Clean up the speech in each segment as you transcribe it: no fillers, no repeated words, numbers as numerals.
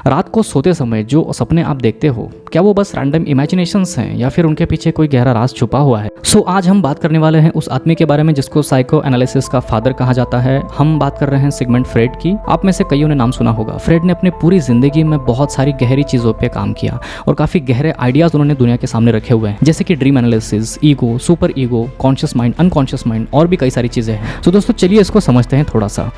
रात को सोते समय जो सपने आप देखते हो, क्या वो बस रैंडम इमेजिनेशंस हैं या फिर उनके पीछे कोई गहरा राज छुपा हुआ है? आज हम बात करने वाले हैं उस आदमी के बारे में जिसको साइको एनालिसिस का फादर कहा जाता है। हम बात कर रहे हैं सिगमंड फ्रेड की। आप में से कईयों ने नाम सुना होगा। फ्रेड ने अपनी पूरी जिंदगी में बहुत सारी गहरी चीजों पे काम किया और काफी गहरे आइडियाज उन्होंने दुनिया के सामने रखे हुए हैं, जैसे कि dream analysis, ego, super ego, conscious mind, unconscious mind और भी कई सारी चीजें हैं। तो दोस्तों चलिए इसको समझते हैं थोड़ा सा।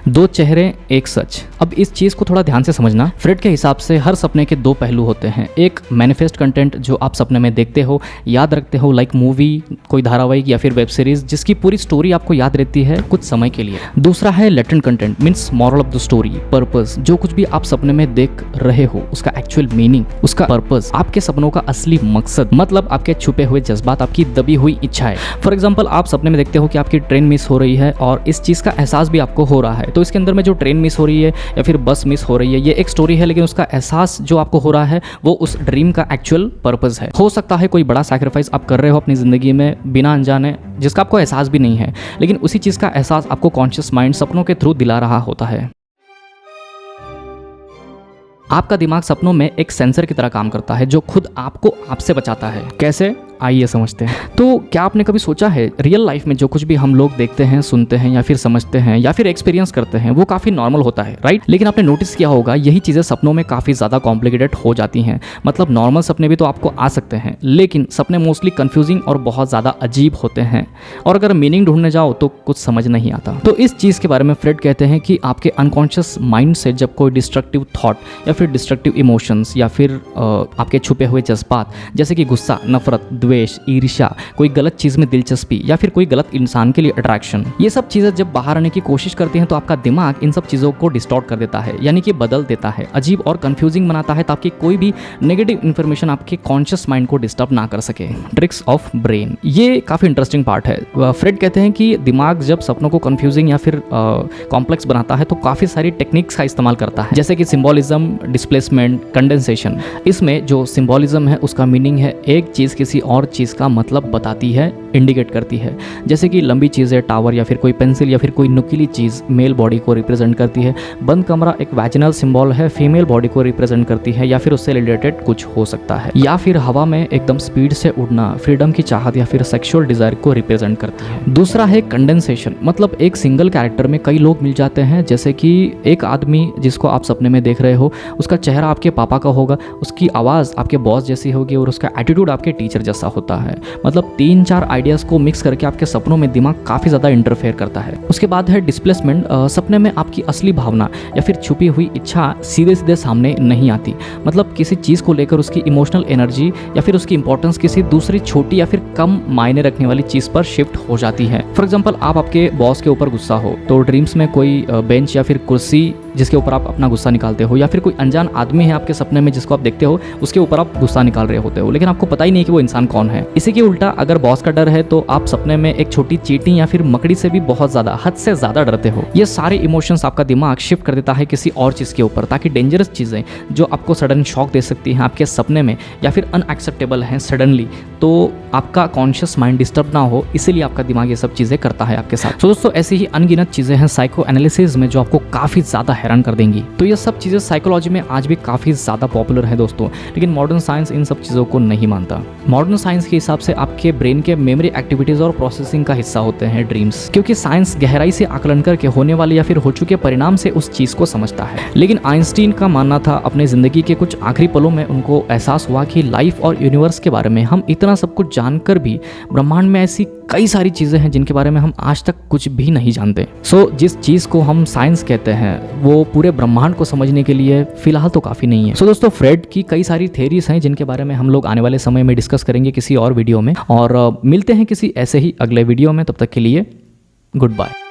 दो चेहरे एक सच। अब इस चीज को थोड़ा ध्यान से समझना। फ्रेड के हिसाब से हर सपने के दो पहलू होते हैं। एक मैनिफेस्ट कंटेंट जो आप सपने में देखते हो, याद रखते हो, लाइक मूवी, कोई धारावाहिक या फिर वेब सीरीज जिसकी पूरी स्टोरी आपको याद रहती है कुछ समय के लिए। दूसरा है latent content, means moral of the story, purpose. जो कुछ भी आप सपने में देख रहे हो उसका एक्चुअल मीनिंग, उसका पर्पस, आपके सपनों का असली मकसद, मतलब आपके छुपे हुए जज्बात, आपकी दबी हुई इच्छाएं। फॉर एग्जाम्पल, आप सपने में देखते हो कि आपकी ट्रेन मिस हो रही है और इस चीज का एहसास भी आपको हो रहा है। तो इसके अंदर में जो ट्रेन मिस हो रही है या फिर बस मिस हो रही है, ये एक स्टोरी है, लेकिन उसका एहसास जो आपको हो रहा है वो उस ड्रीम का एक्चुअल पर्पस है। हो सकता है कोई बड़ा सैक्रिफाइस आप कर रहे हो अपनी जिंदगी में बिना अनजाने, जिसका आपको एहसास भी नहीं है, लेकिन उसी चीज का एहसास आपको कॉन्शियस माइंड सपनों के थ्रू दिला रहा होता है। आपका दिमाग सपनों में एक सेंसर की तरह काम करता है जो खुद आपको आपसे बचाता है। कैसे, आइए समझते हैं। तो क्या आपने कभी सोचा है रियल लाइफ में जो कुछ भी हम लोग देखते हैं, सुनते हैं या फिर समझते हैं या फिर एक्सपीरियंस करते हैं वो काफी नॉर्मल होता है, राइट? लेकिन आपने नोटिस किया होगा यही चीजें सपनों में काफी ज्यादा कॉम्प्लिकेटेड हो जाती हैं। मतलब नॉर्मल सपने भी तो आपको आ सकते हैं, लेकिन सपने मोस्टली कंफ्यूजिंग और बहुत ज्यादा अजीब होते हैं और अगर मीनिंग ढूंढने जाओ तो कुछ समझ नहीं आता। तो इस चीज के बारे में फ्रेड कहते हैं कि आपके अनकॉन्शियस माइंड से जब कोई डिस्ट्रक्टिव थॉट या फिर डिस्ट्रक्टिव इमोशंस या फिर आपके छुपे हुए जज्बात जैसे कि गुस्सा, नफरत, द्वेष, ईर्ष्या, कोई गलत चीज में दिलचस्पी या फिर कोई गलत इंसान के लिए अट्रैक्शन, ये सब चीजें जब बाहर आने की कोशिश करती हैं तो आपका दिमाग इन सब चीजों को डिस्टॉर्ट कर देता है, यानी कि बदल देता है, अजीब और कंफ्यूजिंग बनाता है ताकि कोई भी नेगेटिव इंफॉर्मेशन आपके कॉन्शियस माइंड को डिस्टर्ब ना कर सके। ट्रिक्स ऑफ ब्रेन, ये काफी इंटरेस्टिंग पार्ट है। फ्रेड कहते हैं कि दिमाग जब सपनों को कंफ्यूजिंग या फिर कॉम्प्लेक्स बनाता है तो काफी सारी टेक्निक्स का इस्तेमाल करता है, जैसे कि सिंबोलिज्म, डिस्प्लेसमेंट, कंडेंसेशन। इसमें जो सिंबोलिज्म है उसका मीनिंग है एक चीज किसी और चीज का मतलब बताती है, इंडिकेट करती है। जैसे कि लंबी चीजें, टावर या फिर कोई पेंसिल या फिर कोई नुकीली चीज मेल बॉडी को रिप्रेजेंट करती है। बंद कमरा एक वैजिनल सिंबल है, फीमेल बॉडी को रिप्रेजेंट करती है या फिर उससे रिलेटेड कुछ हो सकता है। या फिर हवा में एकदम स्पीड से उड़ना फ्रीडम की चाहत या फिर सेक्सुअल डिजायर को रिप्रेजेंट करती है। दूसरा है कंडेंसेशन, मतलब एक सिंगल कैरेक्टर में कई लोग मिल जाते हैं। जैसे कि एक आदमी जिसको आप सपने में देख रहे हो, उसका चेहरा आपके पापा का होगा, उसकी आवाज आपके बॉस जैसी होगी और उसका एटीट्यूड आपके टीचर जैसा होता है। मतलब 3-4 आइडियाज को मिक्स करके आपके सपनों में दिमाग काफी ज्यादा इंटरफेयर करता है। उसके बाद है डिस्प्लेसमेंट। सपने में आपकी असली भावना या फिर छुपी हुई इच्छा सीधे सीधे सामने नहीं आती, मतलब किसी चीज को लेकर उसकी इमोशनल एनर्जी या फिर उसकी इंपॉर्टेंस किसी दूसरी छोटी या फिर कम मायने रखने वाली चीज पर शिफ्ट हो जाती है। फॉर एग्जाम्पल, आप आपके बॉस के ऊपर गुस्सा हो तो ड्रीम्स में कोई बेंच या फिर कुर्सी जिसके ऊपर आप अपना गुस्सा निकालते हो, या फिर कोई अनजान आदमी है आपके सपने में जिसको आप देखते हो, उसके ऊपर आप गुस्सा निकाल रहे होते हो, लेकिन आपको पता ही नहीं कि वो इंसान कौन है। इसी के उल्टा अगर बॉस का डर है तो आप सपने में एक छोटी चींटी या फिर मकड़ी से भी बहुत ज्यादा, हद से ज्यादा डरते हो। ये सारे इमोशंस आपका दिमाग शिफ्ट कर देता है किसी और चीज के ऊपर, ताकि डेंजरस चीजें जो आपको सडन शॉक दे सकती हैं आपके सपने में या फिर अनएक्सेप्टेबल हैं सडनली, तो आपका कॉन्शियस माइंड डिस्टर्ब ना हो, इसीलिए आपका दिमाग ये सब चीजें करता है आपके साथ। तो दोस्तों ऐसी ही अनगिनत चीजें हैं साइको एनालिसिस में जो आपको काफी ज्यादा हैरान कर देंगी। तो ये सब चीजें साइकोलॉजी में आज भी काफी ज्यादा पॉपुलर है दोस्तों, लेकिन मॉडर्न साइंस इन सब चीजों को नहीं मानता। मॉडर्न साइंस के हिसाब से आपके ब्रेन के मेमोरी एक्टिविटीज और प्रोसेसिंग का हिस्सा होते हैं ड्रीम्स, क्योंकि साइंस गहराई से आकलन करके होने वाले या फिर हो चुके परिणाम से उस चीज को समझता है। लेकिन आइंस्टीन का मानना था अपने जिंदगी के कुछ आखिरी पलों में उनको एहसास हुआ कि लाइफ और यूनिवर्स के बारे में हम इतना सब कुछ जानकर भी ब्रह्मांड में ऐसी कई सारी चीजें हैं जिनके बारे में हम आज तक कुछ भी नहीं जानते। जिस चीज को हम साइंस कहते हैं वो पूरे ब्रह्मांड को समझने के लिए फिलहाल तो काफी नहीं है। दोस्तों फ्रेड की कई सारी थेरीज हैं जिनके बारे में हम लोग आने वाले समय में डिस्कस करेंगे किसी और वीडियो में, और मिलते हैं किसी ऐसे ही अगले वीडियो में। तब तक के लिए गुड बाय।